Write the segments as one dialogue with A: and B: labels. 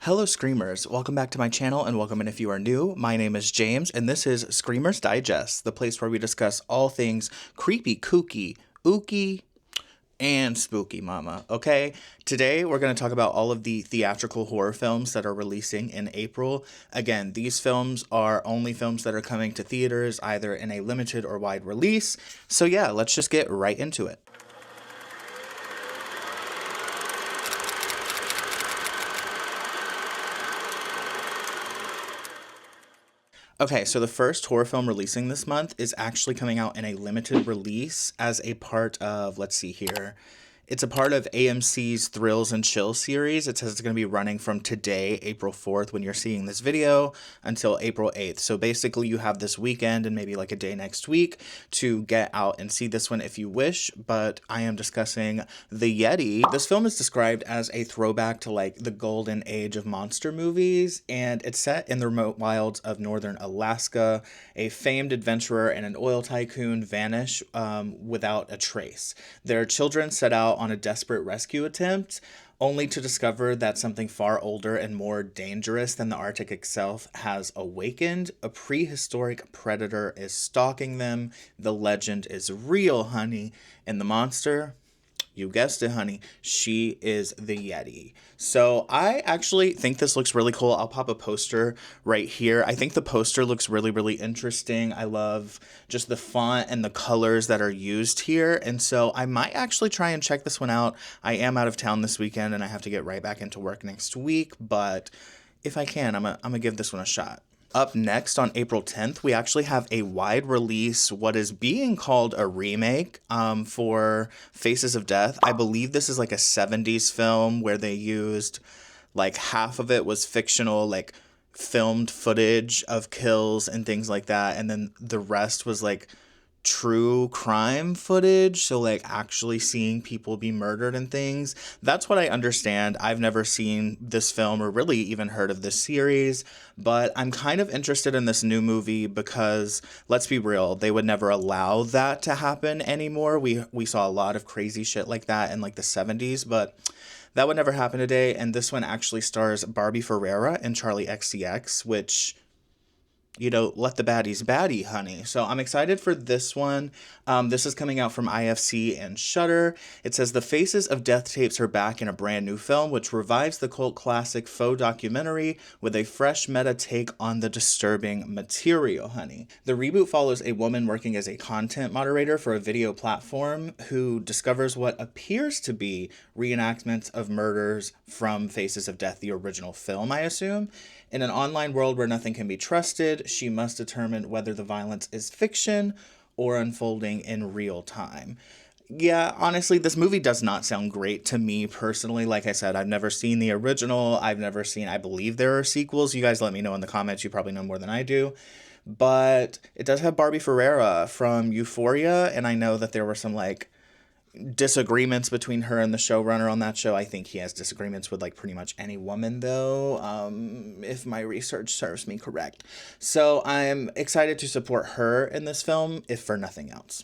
A: Hello Screamers, welcome back to my channel and welcome in if you are new. My name is James and this is Screamers Digest, the place where we discuss all things creepy, kooky, ooky, and spooky mama, okay? Today we're going to talk about all of the theatrical horror films that are releasing in April. Again, these films are only films that are coming to theaters either in a limited or wide release. So yeah, let's just get right into it. Okay, so the first horror film releasing this month is actually coming out in a limited release as a part of, let's see here, it's a part of AMC's Thrills and Chill series. It says it's going to be running from today, April 4th, when you're seeing this video, until April 8th. So basically you have this weekend and maybe like a day next week to get out and see this one if you wish, but I am discussing The Yeti. This film is described as a throwback to like the golden age of monster movies, and it's set in the remote wilds of northern Alaska. A famed adventurer and an oil tycoon vanish without a trace. Their children set out on a desperate rescue attempt, only to discover that something far older and more dangerous than the Arctic itself has awakened. A prehistoric predator is stalking them. The legend is real, honey. And the monster, you guessed it, honey, she is the Yeti. So I actually think this looks really cool. I'll pop a poster right here. I think the poster looks really, really interesting. I love just the font and the colors that are used here. And so I might actually try and check this one out. I am out of town this weekend and I have to get right back into work next week. But if I can, I'm gonna give this one a shot. Up next on April 10th, we actually have a wide release, what is being called a remake for Faces of Death. I believe this is like a 70s film where they used like half of it was fictional, like filmed footage of kills and things like that. And then the rest was like true crime footage, so like actually seeing people be murdered and things. That's what I understand. I've never seen this film or really even heard of this series, but I'm kind of interested in this new movie because let's be real, they would never allow that to happen anymore. We saw a lot of crazy shit like that in like the 70s, but that would never happen today. And this one actually stars Barbie Ferreira and Charlie XCX, which, you know, let the baddies baddie, honey. So I'm excited for this one. This is coming out from IFC and Shudder. It says the Faces of Death tapes are back in a brand new film, which revives the cult classic faux documentary with a fresh meta take on the disturbing material, honey. The reboot follows a woman working as a content moderator for a video platform who discovers what appears to be reenactments of murders from Faces of Death, the original film, I assume. In an online world where nothing can be trusted, she must determine whether the violence is fiction or unfolding in real time. Yeah, honestly, this movie does not sound great to me personally. Like I said, I've never seen the original. I believe there are sequels. You guys let me know in the comments. You probably know more than I do. But it does have Barbie Ferreira from Euphoria, and I know that there were some like disagreements between her and the showrunner on that show. I think he has disagreements with like pretty much any woman though, if my research serves me correct. So I'm excited to support her in this film, if for nothing else.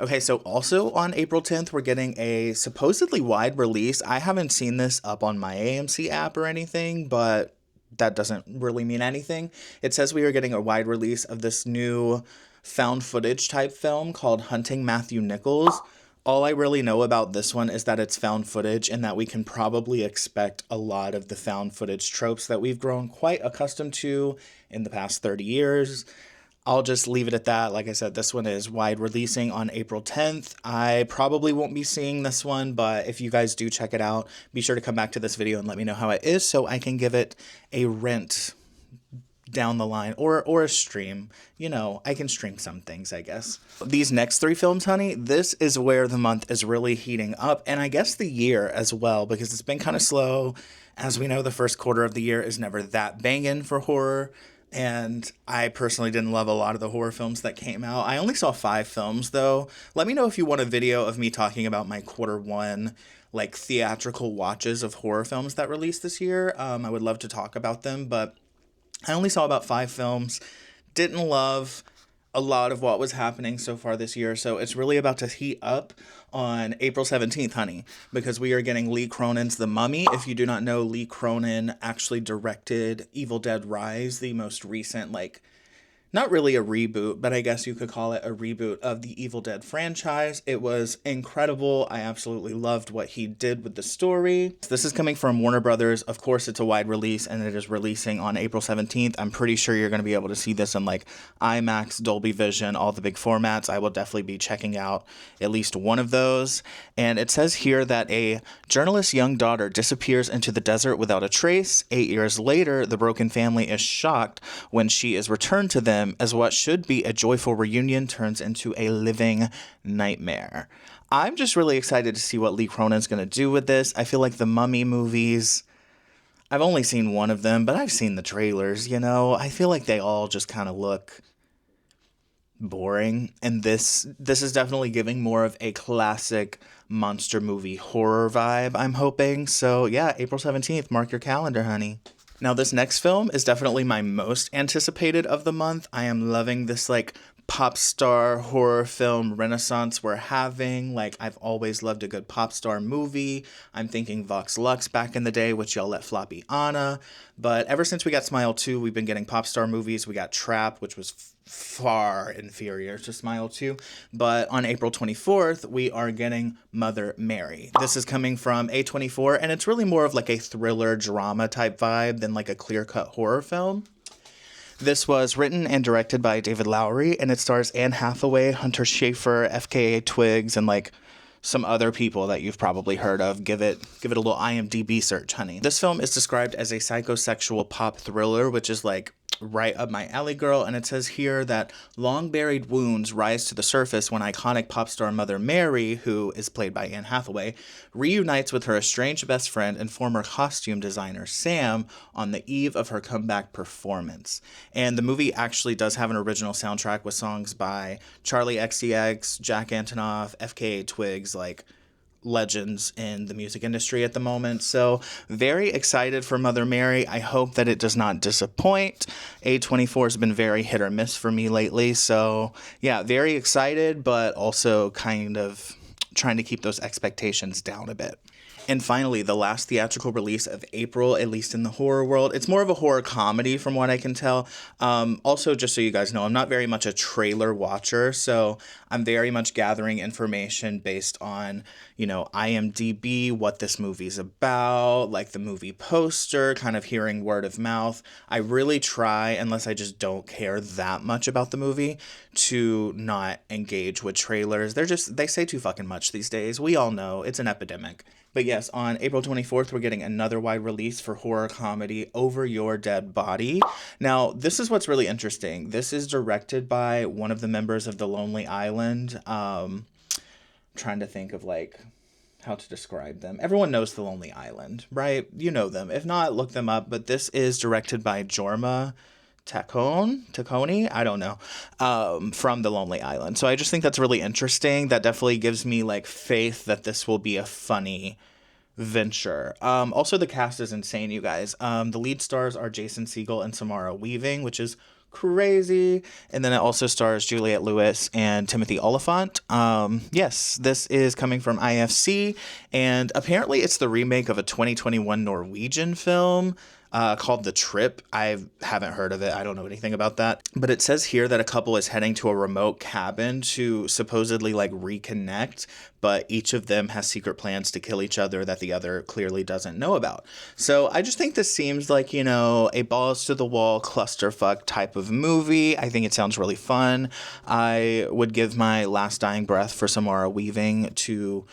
A: Okay, so also on April 10th, we're getting a supposedly wide release. I haven't seen this up on my AMC app or anything, but that doesn't really mean anything. It says we are getting a wide release of this new found footage type film called Hunting Matthew Nichols. All I really know about this one is that it's found footage and that we can probably expect a lot of the found footage tropes that we've grown quite accustomed to in the past 30 years. I'll just leave it at that. Like I said, this one is wide releasing on April 10th. I probably won't be seeing this one, but if you guys do check it out, be sure to come back to this video and let me know how it is so I can give it a rent down the line, or a stream. You know, I can stream some things, I guess. These next three films, honey, this is where the month is really heating up, and I guess the year as well, because it's been kind of slow. As we know, the first quarter of the year is never that banging for horror, and I personally didn't love a lot of the horror films that came out. I only saw 5 films, though. Let me know if you want a video of me talking about my quarter one like theatrical watches of horror films that released this year. I would love to talk about them, but I only saw about 5 films, didn't love a lot of what was happening so far this year. So it's really about to heat up on April 17th, honey, because we are getting Lee Cronin's The Mummy. If you do not know, Lee Cronin actually directed Evil Dead Rise, the most recent, like, not really a reboot, but I guess you could call it a reboot of the Evil Dead franchise. It was incredible. I absolutely loved what he did with the story. This is coming from Warner Brothers. Of course, it's a wide release, and it is releasing on April 17th. I'm pretty sure you're going to be able to see this in like IMAX, Dolby Vision, all the big formats. I will definitely be checking out at least one of those. And it says here that a journalist's young daughter disappears into the desert without a trace. 8 years later, the broken family is shocked when she is returned to them, as what should be a joyful reunion turns into a living nightmare. I'm just really excited to see what Lee Cronin's going to do with this. I feel like the Mummy movies, I've only seen one of them, but I've seen the trailers, you know. I feel like they all just kind of look boring, and this is definitely giving more of a classic monster movie horror vibe, I'm hoping. So yeah, April 17th, mark your calendar, honey. Now, this next film is definitely my most anticipated of the month. I am loving this, like, pop star horror film renaissance we're having. Like, I've always loved a good pop star movie. I'm thinking Vox Lux back in the day, which y'all let floppy Anna. But ever since we got Smile 2, we've been getting pop star movies. We got Trap, which was far inferior to Smile 2. But on April 24th, we are getting Mother Mary. This is coming from A24, and it's really more of like a thriller drama type vibe than like a clear-cut horror film. This was written and directed by David Lowery, and it stars Anne Hathaway, Hunter Schafer, FKA Twigs, and like some other people that you've probably heard of. Give it a little IMDb search, honey. This film is described as a psychosexual pop thriller, which is like right up my alley, girl. And it says here that long buried wounds rise to the surface when iconic pop star Mother Mary, who is played by Anne Hathaway, reunites with her estranged best friend and former costume designer Sam on the eve of her comeback performance. And the movie actually does have an original soundtrack with songs by Charlie XCX, Jack Antonoff, FKA Twigs, like legends in the music industry at the moment. So very excited for Mother Mary. I hope that it does not disappoint. A24 has been very hit or miss for me lately. So yeah, very excited, but also kind of trying to keep those expectations down a bit. And finally, the last theatrical release of April, at least in the horror world. It's more of a horror comedy from what I can tell. Also, just so you guys know, I'm not very much a trailer watcher, so I'm very much gathering information based on, you know, IMDb, what this movie's about, like the movie poster, kind of hearing word of mouth. I really try, unless I just don't care that much about the movie, to not engage with trailers. They say too fucking much these days. We all know, it's an epidemic. But yes, on April 24th, we're getting another wide release for horror comedy, Over Your Dead Body. Now, this is what's really interesting. This is directed by one of the members of The Lonely Island. I'm trying to think of, like, how to describe them. Everyone knows The Lonely Island, right? You know them. If not, look them up. But this is directed by Jorma Taccone, I don't know, from The Lonely Island. So I just think that's really interesting. That definitely gives me like faith that this will be a funny venture. Also, the cast is insane, you guys. The lead stars are Jason Segel and Samara Weaving, which is crazy. And then it also stars Juliette Lewis and Timothy Oliphant. Yes, this is coming from IFC, and apparently it's the remake of a 2021 Norwegian film called The Trip. I haven't heard of it. I don't know anything about that. But it says here that a couple is heading to a remote cabin to supposedly like reconnect, but each of them has secret plans to kill each other that the other clearly doesn't know about. So I just think this seems like, you know, a balls to the wall clusterfuck type of movie. I think it sounds really fun. I would give my last dying breath for Samara Weaving to,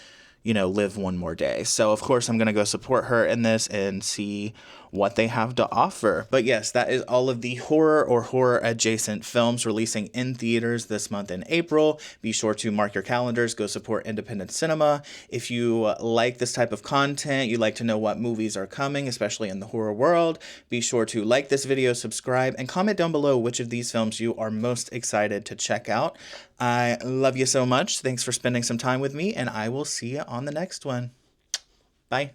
A: you know, live one more day. So of course I'm going to go support her in this and see what they have to offer. But yes, that is all of the horror or horror adjacent films releasing in theaters this month in April. Be sure to mark your calendars, go support independent cinema. If you like this type of content, you like to know what movies are coming, especially in the horror world, be sure to like this video, subscribe, and comment down below which of these films you are most excited to check out. I love you so much. Thanks for spending some time with me, and I will see you on the next one. Bye.